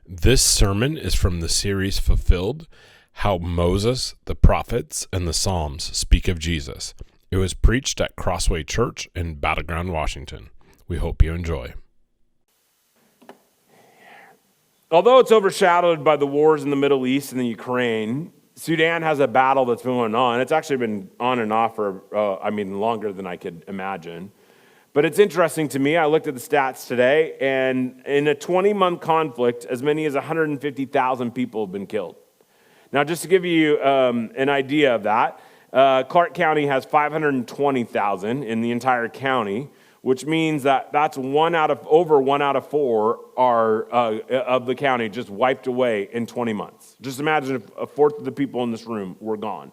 This sermon is from the series Fulfilled, How Moses, the Prophets, and the Psalms Speak of Jesus. It was preached at Crossway Church in Battleground, Washington. We hope you enjoy. Although it's overshadowed by the wars in the Middle East and the Ukraine, Sudan has a battle that's been going on. It's actually been on and off for, longer than I could imagine. But it's interesting to me. I looked at the stats today, and in a 20-month conflict, as many as 150,000 people have been killed. Now, just to give you an idea of that, Clark County has 520,000 in the entire county, which means that that's over one out of four of the county just wiped away in 20 months. Just imagine if a fourth of the people in this room were gone.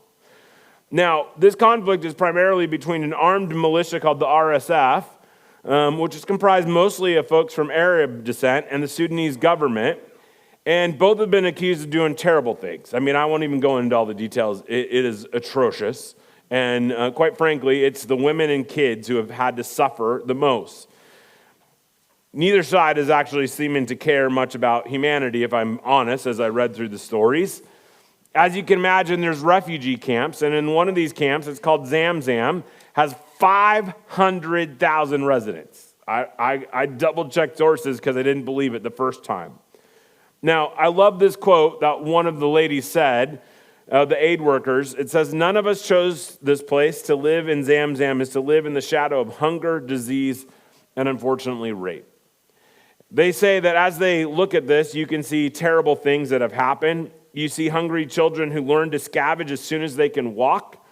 Now, this conflict is primarily between an armed militia called the RSF, which is comprised mostly of folks from Arab descent, and the Sudanese government. And both have been accused of doing terrible things. I mean, I won't even go into all the details. It is atrocious. And quite frankly, it's the women and kids who have had to suffer the most. Neither side is actually seeming to care much about humanity, if I'm honest, as I read through the stories. As you can imagine, there's refugee camps, and in one of these camps, it's called Zamzam, has 500,000 residents. I double-checked sources because I didn't believe it the first time. Now, I love this quote that one of the ladies said, the aid workers. It says, "None of us chose this place. To live in Zamzam is to live in the shadow of hunger, disease, and unfortunately rape." They say that as they look at this, you can see terrible things that have happened. You see hungry children who learn to scavenge as soon as they can walk.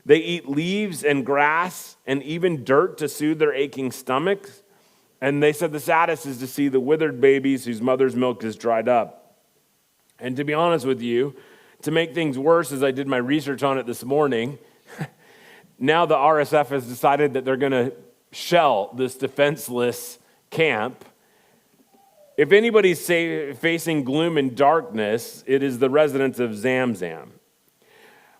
They eat leaves and grass and even dirt to soothe their aching stomachs. And they said the saddest is to see the withered babies whose mother's milk is dried up. And to be honest with you, to make things worse, as I did my research on it this morning, now the RSF has decided that they're going to shell this defenseless camp. If anybody's facing gloom and darkness, it is the residents of Zamzam.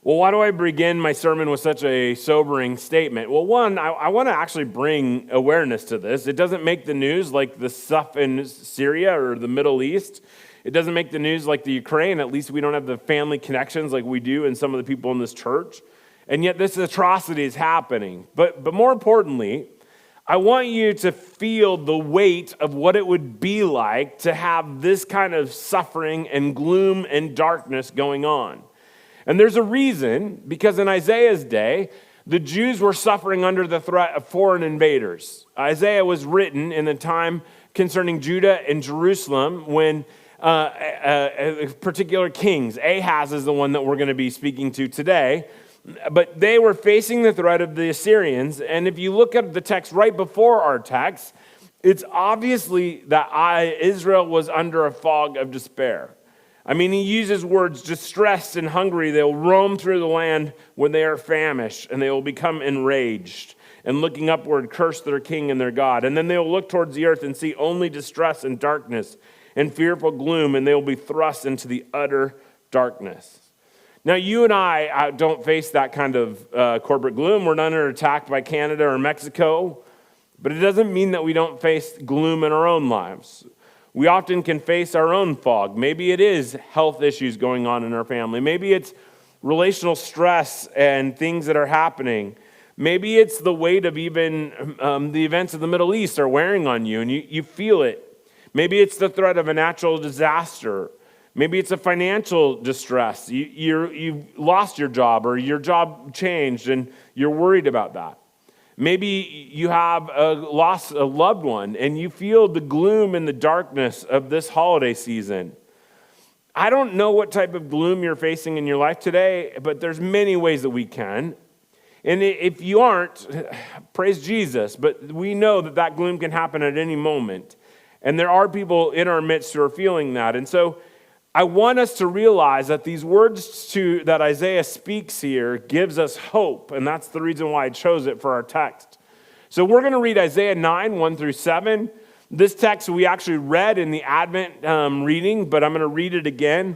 Well, why do I begin my sermon with such a sobering statement? Well, one, I want to actually bring awareness to this. It doesn't make the news like the stuff in Syria or the Middle East. It doesn't make the news like the Ukraine. At least we don't have the family connections like we do in some of the people in this church. And yet this atrocity is happening. But more importantly, I want you to feel the weight of what it would be like to have this kind of suffering and gloom and darkness going on. And there's a reason, because in Isaiah's day, the Jews were suffering under the threat of foreign invaders. Isaiah was written in the time concerning Judah and Jerusalem when particular kings, Ahaz is the one that we're going to be speaking to today, but they were facing the threat of the Assyrians. And if you look at the text right before our text, it's obviously that Israel was under a fog of despair. I mean, he uses words, distressed and hungry. They'll roam through the land when they are famished, and they will become enraged, and looking upward, curse their king and their God. And then they will look towards the earth and see only distress and darkness and fearful gloom, and they will be thrust into the utter darkness. Now, you and I don't face that kind of corporate gloom. We're not under attack by Canada or Mexico, but it doesn't mean that we don't face gloom in our own lives. We often can face our own fog. Maybe it is health issues going on in our family. Maybe it's relational stress and things that are happening. Maybe it's the weight of even the events of the Middle East are wearing on you, and you feel it. Maybe it's the threat of a natural disaster. Maybe it's a financial distress. You've lost your job, or your job changed, and you're worried about that. Maybe you have lost a loved one, and you feel the gloom and the darkness of this holiday season. I don't know what type of gloom you're facing in your life today, but there's many ways that we can. And if you aren't, praise Jesus. But we know that gloom can happen at any moment. And there are people in our midst who are feeling that. And so I want us to realize that these words that Isaiah speaks here gives us hope, and that's the reason why I chose it for our text. So we're going to read Isaiah 9, 1 through 7. This text we actually read in the Advent reading, but I'm going to read it again.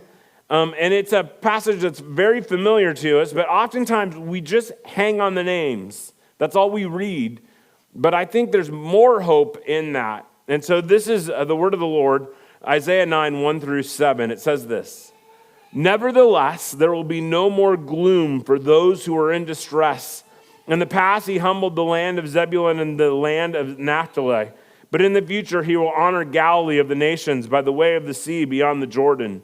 And it's a passage that's very familiar to us, but oftentimes we just hang on the names. That's all we read. But I think there's more hope in that. And so this is the word of the Lord Isaiah 9, 1 through 7, it says this: "Nevertheless, there will be no more gloom for those who are in distress. In the past, he humbled the land of Zebulun and the land of Naphtali. But in the future, he will honor Galilee of the nations by the way of the sea beyond the Jordan.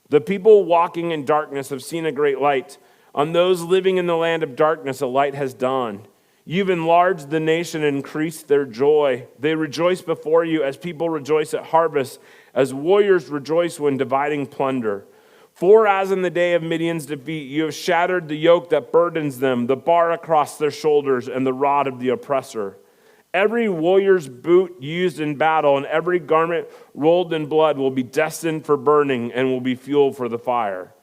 The people walking in darkness have seen a great light. On those living in the land of darkness, a light has dawned. You've enlarged the nation and increased their joy. They rejoice before you as people rejoice at harvest, as warriors rejoice when dividing plunder. For as in the day of Midian's defeat, you have shattered the yoke that burdens them, the bar across their shoulders, and the rod of the oppressor. Every warrior's boot used in battle and every garment rolled in blood will be destined for burning and will be fuel for the fire.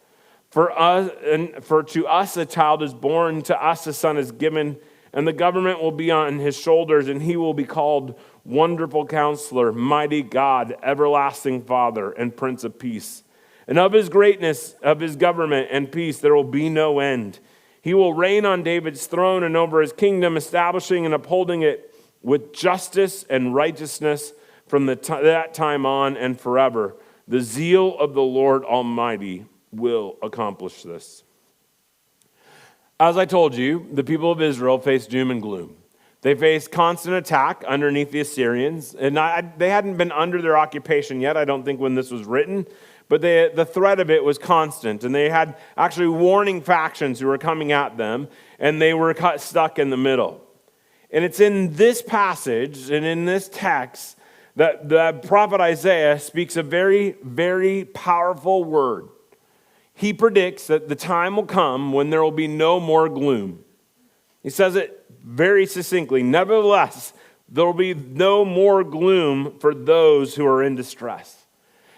For to us a child is born, to us a son is given, and the government will be on his shoulders, and he will be called Wonderful Counselor, Mighty God, Everlasting Father, and Prince of Peace. And of his greatness, of his government and peace, there will be no end. He will reign on David's throne and over his kingdom, establishing and upholding it with justice and righteousness from that time on and forever. The zeal of the Lord Almighty will accomplish this." As I told you, the people of Israel faced doom and gloom. They faced constant attack underneath the Assyrians, and they hadn't been under their occupation yet, I don't think, when this was written, but the threat of it was constant, and they had actually warning factions who were coming at them, and they were stuck in the middle. And it's in this passage and in this text that the prophet Isaiah speaks a very, very powerful word. He predicts that the time will come when there will be no more gloom. He says it very succinctly. Nevertheless, there will be no more gloom for those who are in distress.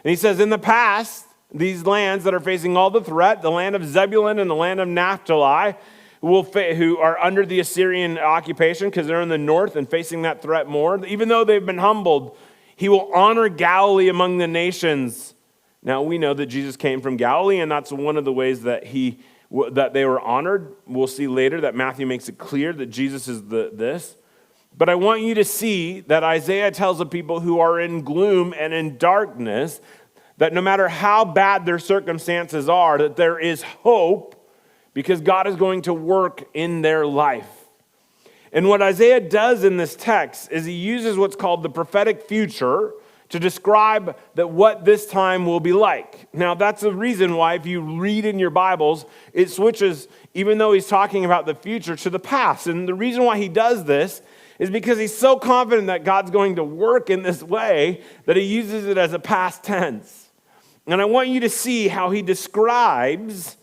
And he says, in the past, these lands that are facing all the threat, the land of Zebulun and the land of Naphtali, who are under the Assyrian occupation because they're in the north and facing that threat more, even though they've been humbled, he will honor Galilee among the nations. Now, we know that Jesus came from Galilee, and that's one of the ways that they were honored. We'll see later that Matthew makes it clear that Jesus is this. But I want you to see that Isaiah tells the people who are in gloom and in darkness that no matter how bad their circumstances are, that there is hope because God is going to work in their life. And what Isaiah does in this text is he uses what's called the prophetic future to describe that what this time will be like. Now, that's the reason why if you read in your Bibles, it switches, even though he's talking about the future, to the past. And the reason why he does this is because he's so confident that God's going to work in this way that he uses it as a past tense. And I want you to see how he describes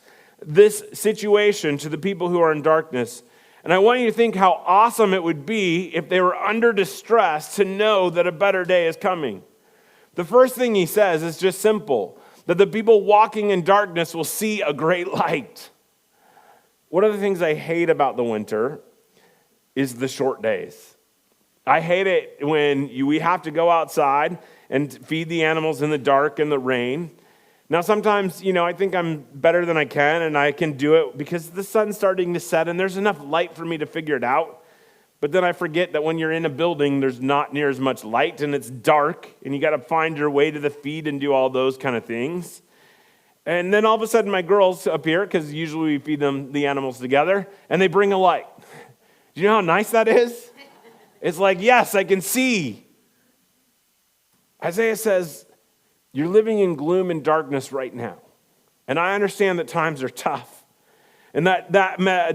this situation to the people who are in darkness. And I want you to think how awesome it would be if they were under distress to know that a better day is coming. The first thing he says is just simple, that the people walking in darkness will see a great light. One of the things I hate about the winter is the short days. I hate it when we have to go outside and feed the animals in the dark and the rain. Now, sometimes, I think I'm better than I can, and I can do it because the sun's starting to set, and there's enough light for me to figure it out. But then I forget that when you're in a building, there's not near as much light, and it's dark, and you got to find your way to the feed and do all those kind of things. And then all of a sudden, my girls appear, because usually we feed them the animals together, and they bring a light. Do you know how nice that is? It's like, yes, I can see. Isaiah says, you're living in gloom and darkness right now. And I understand that times are tough. And that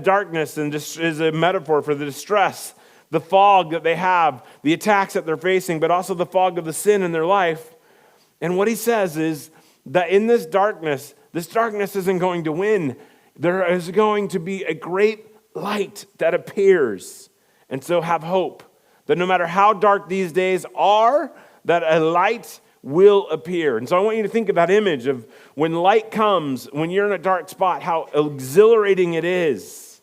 darkness is a metaphor for the distress, the fog that they have, the attacks that they're facing, but also the fog of the sin in their life. And what he says is that in this darkness isn't going to win. There is going to be a great light that appears. And so have hope that no matter how dark these days are, that a light will appear. And so I want you to think of that image of when light comes, when you're in a dark spot, how exhilarating it is.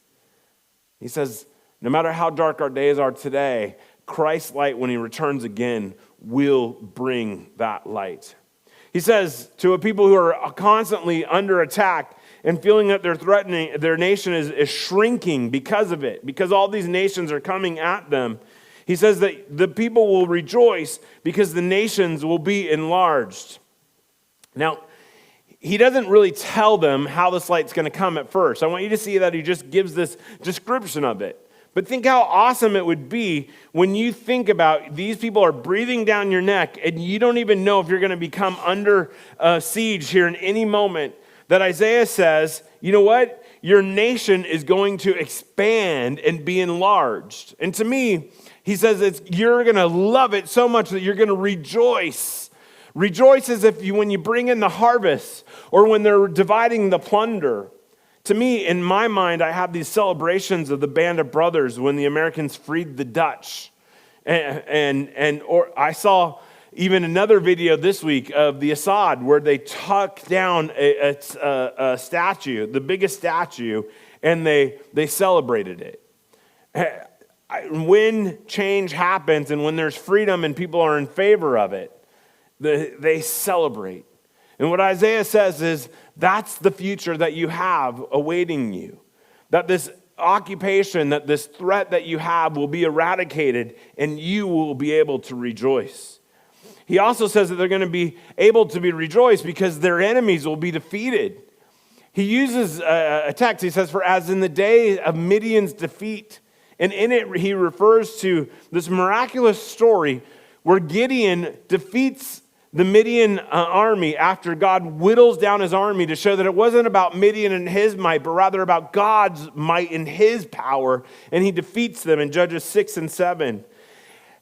He says, no matter how dark our days are today, Christ's light, when he returns again, will bring that light. He says to a people who are constantly under attack and feeling that their nation is shrinking because of it, because all these nations are coming at them. He says that the people will rejoice because the nations will be enlarged. Now, he doesn't really tell them how this light's going to come at first. I want you to see that he just gives this description of it. But think how awesome it would be when you think about these people are breathing down your neck and you don't even know if you're going to become under siege here in any moment. That Isaiah says, you know what? Your nation is going to expand and be enlarged. And to me, he says you're going to love it so much that you're going to rejoice. Rejoice as if when you bring in the harvest or when they're dividing the plunder. To me, in my mind, I have these celebrations of the Band of Brothers when the Americans freed the Dutch. Or I saw even another video this week of the Assad where they took down a statue, the biggest statue, and they celebrated it. When change happens and when there's freedom and people are in favor of it, they celebrate. And what Isaiah says is that's the future that you have awaiting you. That this occupation, that this threat that you have will be eradicated and you will be able to rejoice. He also says that they're going to be able to be rejoiced because their enemies will be defeated. He uses a text, he says, for as in the day of Midian's defeat. And in it, he refers to this miraculous story where Gideon defeats the Midian army after God whittles down his army to show that it wasn't about Midian and his might, but rather about God's might and his power. And he defeats them in Judges 6 and 7.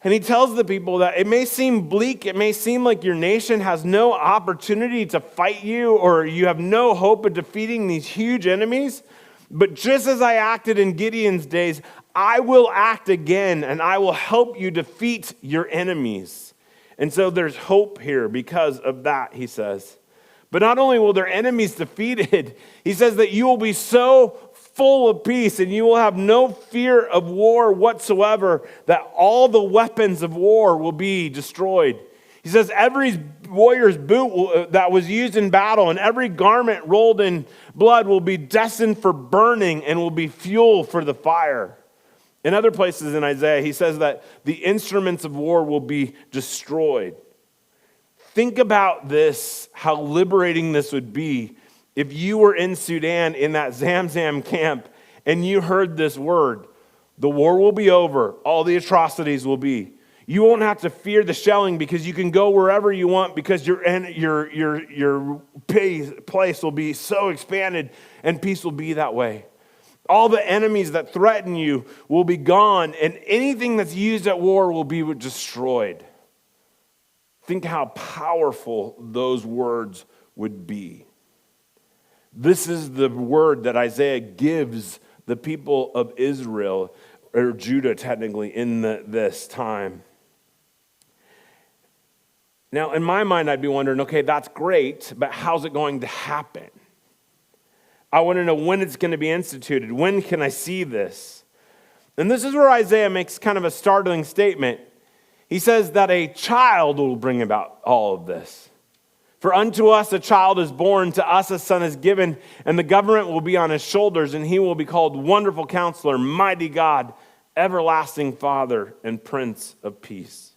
And he tells the people that it may seem bleak, it may seem like your nation has no opportunity to fight you or you have no hope of defeating these huge enemies. But just as I acted in Gideon's days, I will act again and I will help you defeat your enemies. And so there's hope here because of that, he says. But not only will their enemies defeated, he says that you will be so full of peace and you will have no fear of war whatsoever, that all the weapons of war will be destroyed. He says every warrior's boot that was used in battle and every garment rolled in blood will be destined for burning and will be fuel for the fire. In other places in Isaiah, he says that the instruments of war will be destroyed. Think about this, how liberating this would be if you were in Sudan in that Zamzam camp and you heard this word. The war will be over. All the atrocities will be. You won't have to fear the shelling because you can go wherever you want because your place will be so expanded and peace will be that way. All the enemies that threaten you will be gone, and anything that's used at war will be destroyed. Think how powerful those words would be. This is the word that Isaiah gives the people of Israel, or Judah technically, in this time. Now, in my mind, I'd be wondering, okay, that's great, but how's it going to happen? I want to know when it's going to be instituted. When can I see this? And this is where Isaiah makes kind of a startling statement. He says that a child will bring about all of this. For unto us a child is born, to us a son is given, and the government will be on his shoulders, and he will be called Wonderful Counselor, Mighty God, Everlasting Father, and Prince of Peace.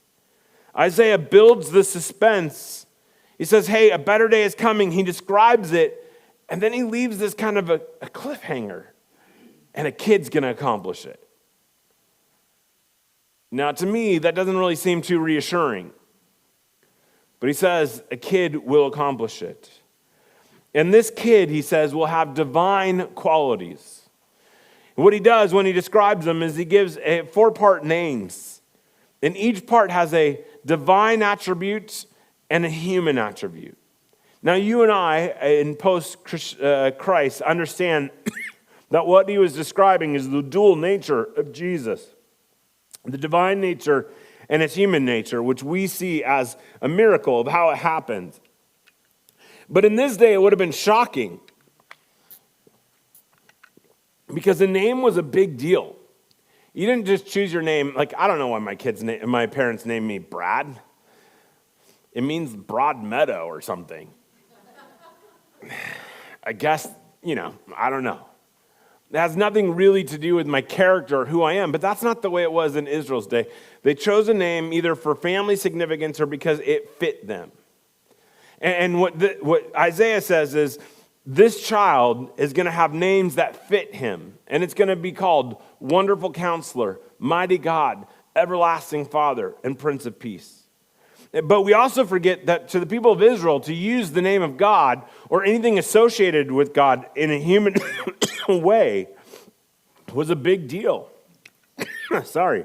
Isaiah builds the suspense. He says, hey, a better day is coming. He describes it. And then he leaves this kind of a cliffhanger, and a kid's going to accomplish it. Now, to me, that doesn't really seem too reassuring. But he says a kid will accomplish it. And this kid, he says, will have divine qualities. And what he does when he describes them is he gives 4-part names. And each part has a divine attribute and a human attribute. Now, you and I, in post-Christ, understand that what he was describing is the dual nature of Jesus, the divine nature and his human nature, which we see as a miracle of how it happened. But in this day, it would have been shocking because the name was a big deal. You didn't just choose your name. Like, I don't know why my parents named me Brad. It means broad meadow or something. I guess, I don't know. It has nothing really to do with my character or who I am, but that's not the way it was in Israel's day. They chose a name either for family significance or because it fit them. And what Isaiah says is, this child is going to have names that fit him, and it's going to be called Wonderful Counselor, Mighty God, Everlasting Father, and Prince of Peace. But we also forget that to the people of Israel, to use the name of God or anything associated with God in a human way was a big deal. Sorry,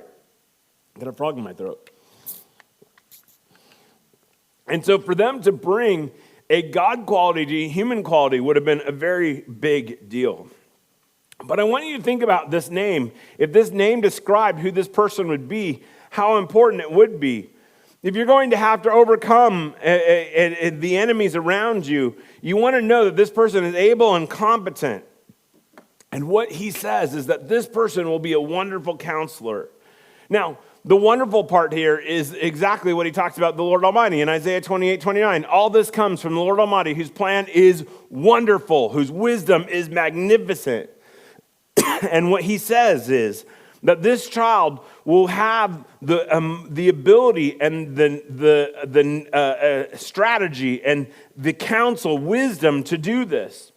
I got a frog in my throat. And so for them to bring a God quality to a human quality would have been a very big deal. But I want you to think about this name. If this name described who this person would be, how important it would be. If you're going to have to overcome the enemies around you, you want to know that this person is able and competent. And what he says is that this person will be a wonderful counselor. Now, the wonderful part here is exactly what he talks about the Lord Almighty in Isaiah 28:29. All this comes from the Lord Almighty, whose plan is wonderful, whose wisdom is magnificent. And what he says is that this child will have the ability and the strategy and the counsel, wisdom to do this.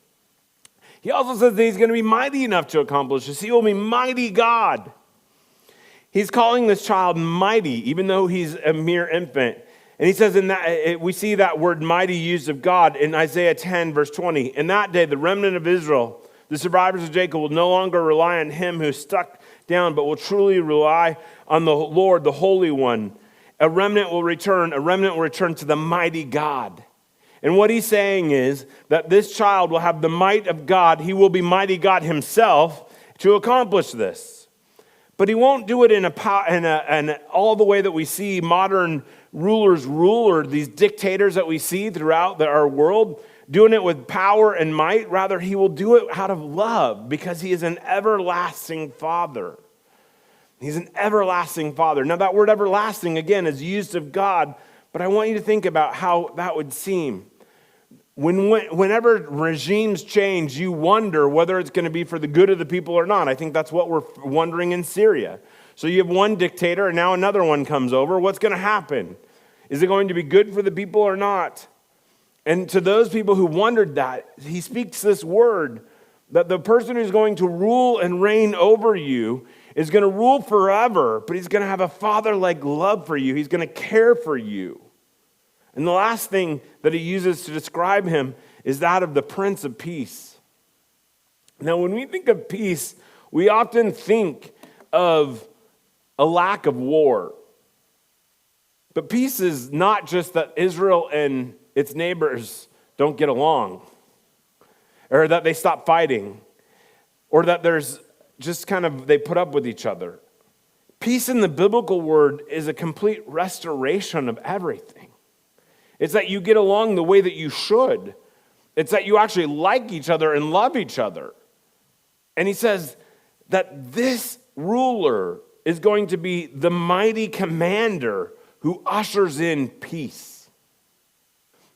He also says that he's going to be mighty enough to accomplish this. He will be mighty God. He's calling this child mighty, even though he's a mere infant. And he says in that we see that word mighty used of God in Isaiah 10, verse 20. In that day, the remnant of Israel, the survivors of Jacob, will no longer rely on him who stuck down, but will truly rely on the Lord, the Holy One. A remnant will return to the mighty God. And what he's saying is that this child will have the might of God. He will be mighty God himself to accomplish this. But he won't do it in all the way that we see modern rulers rule, or these dictators that we see throughout our world, doing it with power and might. Rather, he will do it out of love because he is an everlasting Father. He's an everlasting Father. Now, that word everlasting, again, is used of God, but I want you to think about how that would seem. Whenever regimes change, you wonder whether it's going to be for the good of the people or not. I think that's what we're wondering in Syria. So you have one dictator, and now another one comes over. What's going to happen? Is it going to be good for the people or not? And to those people who wondered that, he speaks this word, that the person who's going to rule and reign over you is going to rule forever, but he's going to have a father-like love for you. He's going to care for you. And the last thing that he uses to describe him is that of the Prince of Peace. Now, when we think of peace, we often think of a lack of war. But peace is not just that Israel and its neighbors don't get along, or that they stop fighting, or that there's just they put up with each other. Peace in the biblical word is a complete restoration of everything. It's that you get along the way that you should. It's that you actually like each other and love each other. And he says that this ruler is going to be the mighty commander who ushers in peace.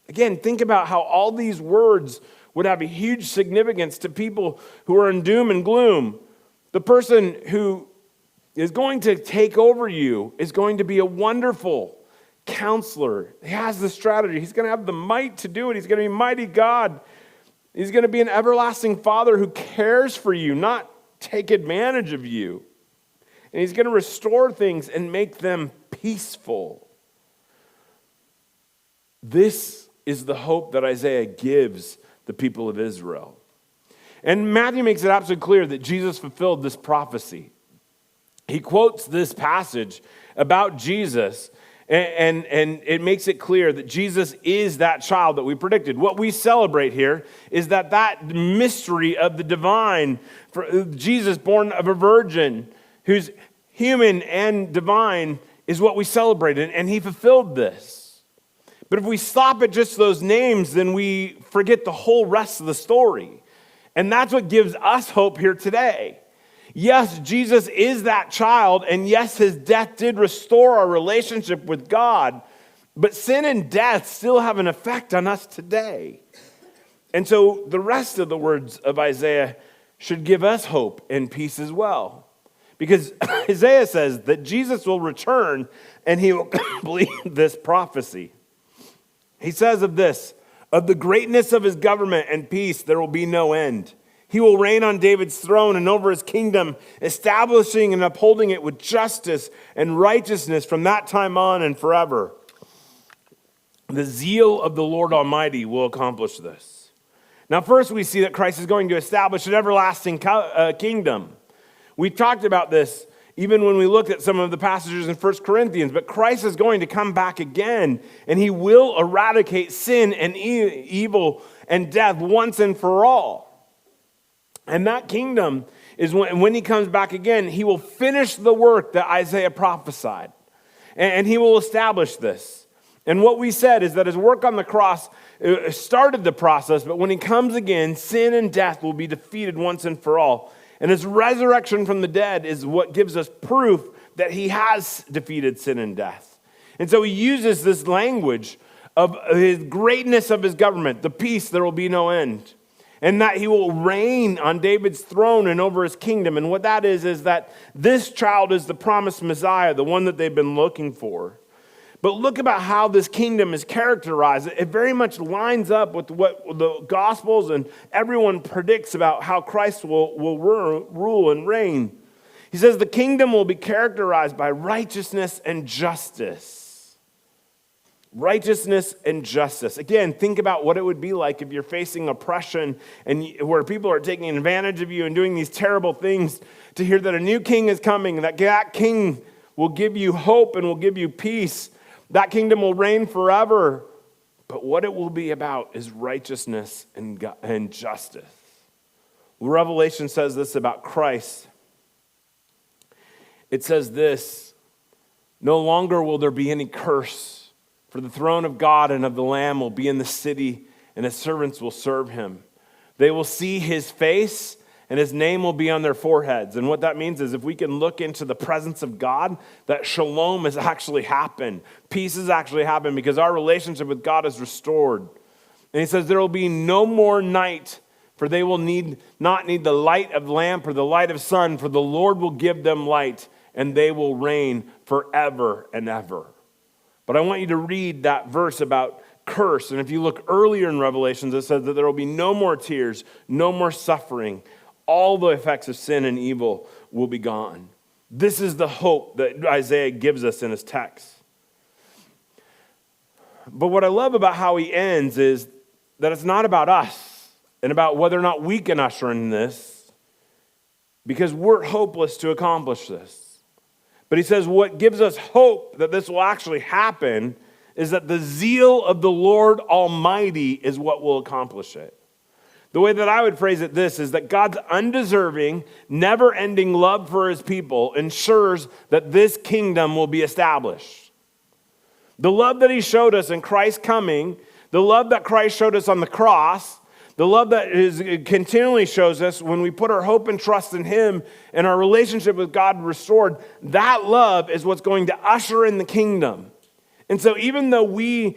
Again, think about how all these words would have a huge significance to people who are in doom and gloom. The person who is going to take over you is going to be a wonderful counselor. He has the strategy. He's going to have the might to do it. He's going to be mighty God. He's going to be an everlasting Father who cares for you, not take advantage of you. And he's going to restore things and make them peaceful. This is the hope that Isaiah gives the people of Israel. And Matthew makes it absolutely clear that Jesus fulfilled this prophecy. He quotes this passage about Jesus, and it makes it clear that Jesus is that child that we predicted. What we celebrate here is that mystery of the divine, for Jesus born of a virgin, who's human and divine, is what we celebrate, and he fulfilled this. But if we stop at just those names, then we forget the whole rest of the story. And that's what gives us hope here today. Yes, Jesus is that child, and yes, his death did restore our relationship with God, but sin and death still have an effect on us today. And so the rest of the words of Isaiah should give us hope and peace as well. Because Isaiah says that Jesus will return and he will complete this prophecy. He says of this, of the greatness of his government and peace, there will be no end. He will reign on David's throne and over his kingdom, establishing and upholding it with justice and righteousness from that time on and forever. The zeal of the Lord Almighty will accomplish this. Now, first we see that Christ is going to establish an everlasting kingdom. We talked about this even when we looked at some of the passages in 1 Corinthians, but Christ is going to come back again, and he will eradicate sin and evil and death once and for all. And that kingdom is when he comes back again, he will finish the work that Isaiah prophesied, and he will establish this. And what we said is that his work on the cross started the process, but when he comes again, sin and death will be defeated once and for all. And his resurrection from the dead is what gives us proof that he has defeated sin and death. And so he uses this language of his greatness of his government, the peace, there will be no end, and that he will reign on David's throne and over his kingdom. And what that is that this child is the promised Messiah, the one that they've been looking for. But look about how this kingdom is characterized. It very much lines up with what the Gospels and everyone predicts about how Christ will rule and reign. He says the kingdom will be characterized by righteousness and justice. Righteousness and justice. Again, think about what it would be like if you're facing oppression and where people are taking advantage of you and doing these terrible things, to hear that a new king is coming, and that king will give you hope and will give you peace. That kingdom will reign forever, but what it will be about is righteousness and justice. Revelation says this about Christ. It says this, no longer will there be any curse, for the throne of God and of the Lamb will be in the city, and his servants will serve him. They will see his face, and his name will be on their foreheads. And what that means is if we can look into the presence of God, that shalom has actually happened. Peace has actually happened because our relationship with God is restored. And he says there will be no more night, for they will not need the light of lamp or the light of sun, for the Lord will give them light, and they will reign forever and ever. But I want you to read that verse about curse. And if you look earlier in Revelations, it says that there will be no more tears, no more suffering. All the effects of sin and evil will be gone. This is the hope that Isaiah gives us in his text. But what I love about how he ends is that it's not about us and about whether or not we can usher in this, because we're hopeless to accomplish this. But he says what gives us hope that this will actually happen is that the zeal of the Lord Almighty is what will accomplish it. The way that I would phrase it this is that God's undeserving, never-ending love for his people ensures that this kingdom will be established. The love that he showed us in Christ coming, the love that Christ showed us on the cross, the love that continually shows us when we put our hope and trust in him and our relationship with God restored, that love is what's going to usher in the kingdom. And so even though we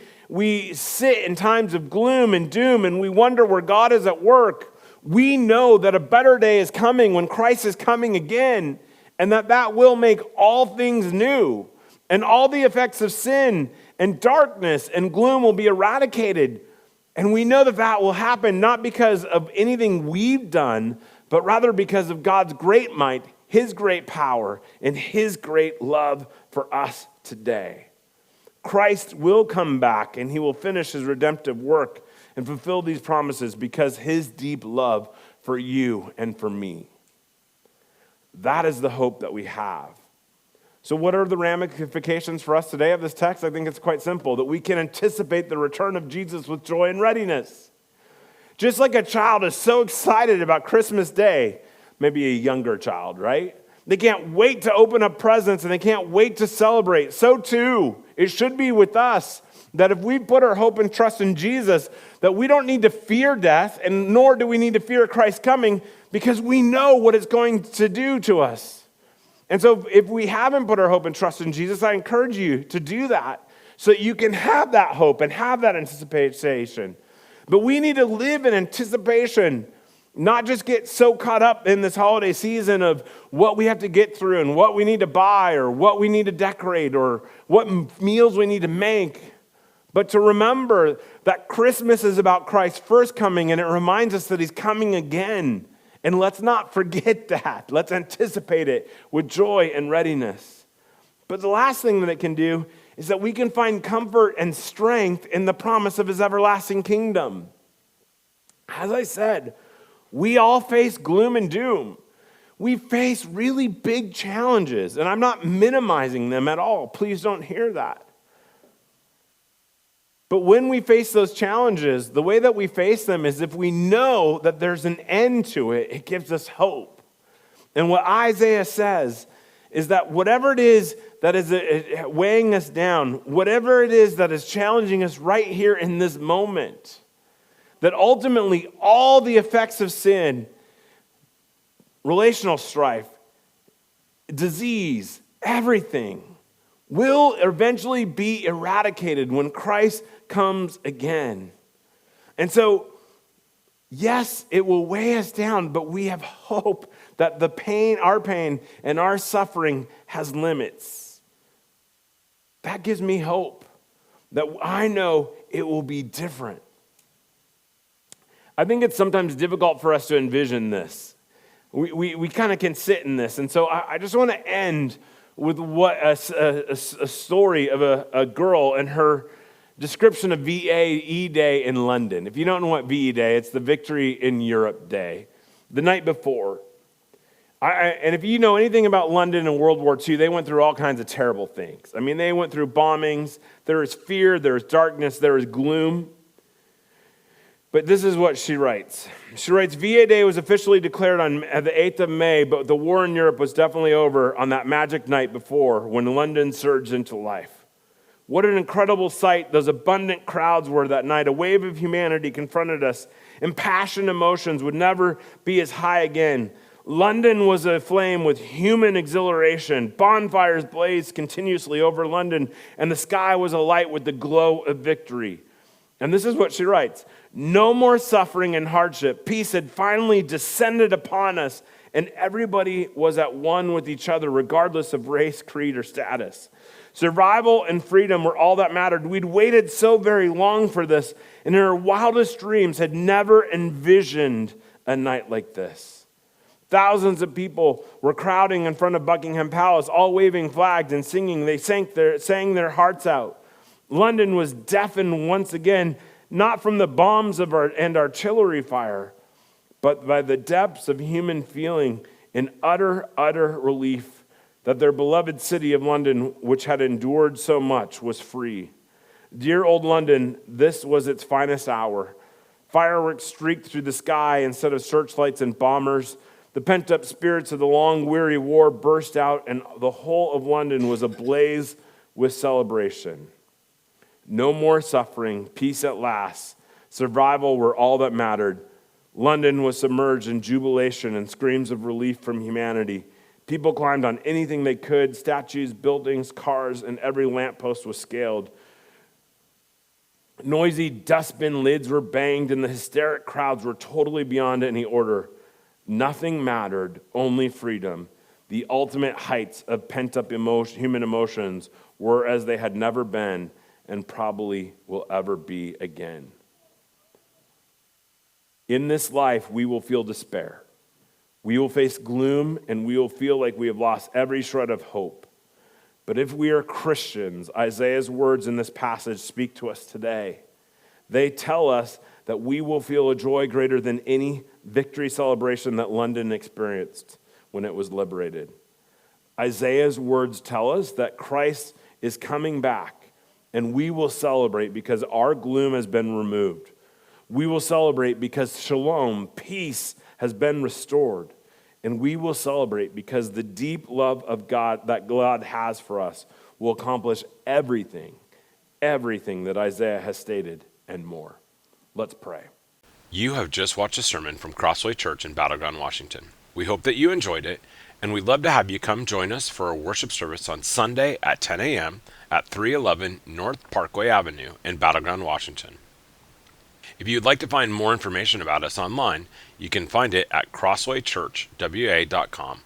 sit in times of gloom and doom and we wonder where God is at work, we know that a better day is coming when Christ is coming again, and that will make all things new, and all the effects of sin and darkness and gloom will be eradicated. And we know that will happen not because of anything we've done, but rather because of God's great might, his great power, and his great love for us today. Christ will come back and he will finish his redemptive work and fulfill these promises because his deep love for you and for me. That is the hope that we have. So what are the ramifications for us today of this text? I think it's quite simple, that we can anticipate the return of Jesus with joy and readiness. Just like a child is so excited about Christmas Day, maybe a younger child, right? They can't wait to open up presents and they can't wait to celebrate. So too, it should be with us that if we put our hope and trust in Jesus, that we don't need to fear death, and nor do we need to fear Christ coming, because we know what it's going to do to us. And so if we haven't put our hope and trust in Jesus, I encourage you to do that so that you can have that hope and have that anticipation. But we need to live in anticipation Not just get so caught up in this holiday season of what we have to get through and what we need to buy or what we need to decorate or what meals we need to make, but to remember that Christmas is about Christ's first coming, and it reminds us that he's coming again. And let's not forget that. Let's anticipate it with joy and readiness. But the last thing that it can do is that we can find comfort and strength in the promise of his everlasting kingdom. As I said, we all face gloom and doom. We face really big challenges, and I'm not minimizing them at all. Please don't hear that. But when we face those challenges, the way that we face them is if we know that there's an end to it, it gives us hope. And what Isaiah says is that whatever it is that is weighing us down, whatever it is that is challenging us right here in this moment, that ultimately all the effects of sin, relational strife, disease, everything will eventually be eradicated when Christ comes again. And so, yes, it will weigh us down, but we have hope that the pain, and our suffering has limits. That gives me hope that I know it will be different. I think it's sometimes difficult for us to envision this. We kind of can sit in this. And so I just want to end with what a story of a girl and her description of VE Day in London. If you don't know what VE Day, it's the Victory in Europe Day, the night before. And if you know anything about London in World War II, they went through all kinds of terrible things. I mean, they went through bombings. There was fear, there was darkness, there was gloom. But this is what she writes. She writes, VE Day was officially declared on the 8th of May, but the war in Europe was definitely over on that magic night before when London surged into life. What an incredible sight those abundant crowds were that night. A wave of humanity confronted us. Impassioned emotions would never be as high again. London was aflame with human exhilaration. Bonfires blazed continuously over London, and the sky was alight with the glow of victory. And this is what she writes. No more suffering and hardship. Peace had finally descended upon us, and everybody was at one with each other, regardless of race, creed, or status. Survival and freedom were all that mattered. We'd waited so very long for this, and in our wildest dreams had never envisioned a night like this. Thousands of people were crowding in front of Buckingham Palace, all waving flags and singing. They sang their hearts out. London was deafened once again, not from the bombs and artillery fire, but by the depths of human feeling in utter relief that their beloved city of London, which had endured so much, was free. Dear old London, this was its finest hour. Fireworks streaked through the sky instead of searchlights and bombers. The pent-up spirits of the long, weary war burst out, and the whole of London was ablaze with celebration. No more suffering, peace at last. Survival were all that mattered. London was submerged in jubilation and screams of relief from humanity. People climbed on anything they could, statues, buildings, cars, and every lamppost was scaled. Noisy dustbin lids were banged, and the hysteric crowds were totally beyond any order. Nothing mattered, only freedom. The ultimate heights of pent-up human emotions were as they had never been and probably will ever be again. In this life, we will feel despair. We will face gloom, and we will feel like we have lost every shred of hope. But if we are Christians, Isaiah's words in this passage speak to us today. They tell us that we will feel a joy greater than any victory celebration that London experienced when it was liberated. Isaiah's words tell us that Christ is coming back, and we will celebrate because our gloom has been removed. We will celebrate because shalom, peace, has been restored. And we will celebrate because the deep love of God that God has for us will accomplish everything that Isaiah has stated and more. Let's pray. You have just watched a sermon from Crossway Church in Battleground, Washington. We hope that you enjoyed it, and we'd love to have you come join us for a worship service on Sunday at 10 a.m. at 311 North Parkway Avenue in Battleground, Washington. If you'd like to find more information about us online, you can find it at crosswaychurchwa.com.